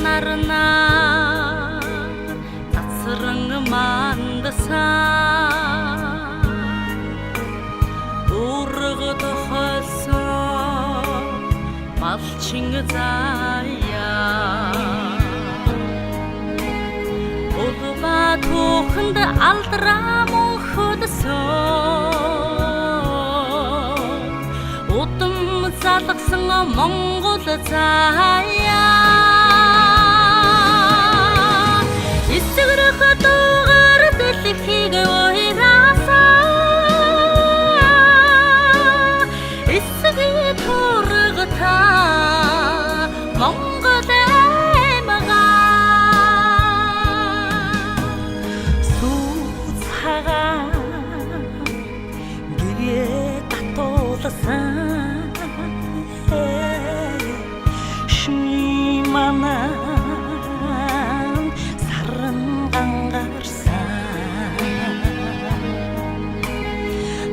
narına tasırını mandasa urğu toxasa malçıngı zaya uluba toxundu aldıramı xudasa otum zalıqsıngı Mongolı zaya İstigri doğur dillikiga oyrasa İstigi torğuta Mongolı emağa Su sağa geriye tatolasa Şimana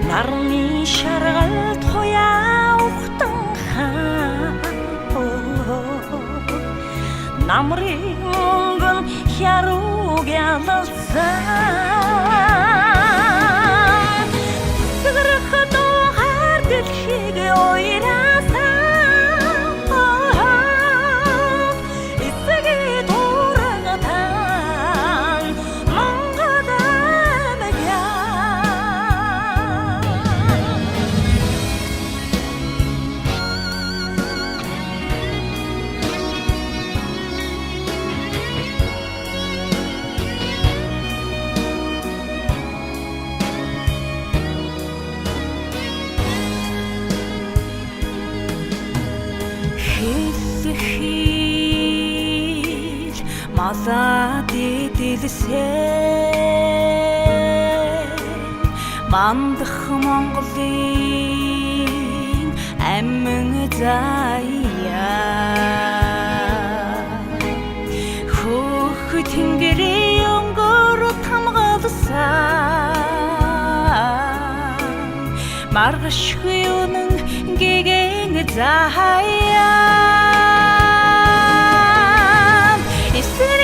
Narni şargal toya uqtınha Namri mungun yaruga alsa Sigirqı doğar dilkiga oyrasa Isigi torğatan Mongoda mega Хил маза дидилсе Мандах Монголын амин зая Хөх тэнгэрээ өнгөөр тамгалса Маргашгүй үнэн гэгэн зая Is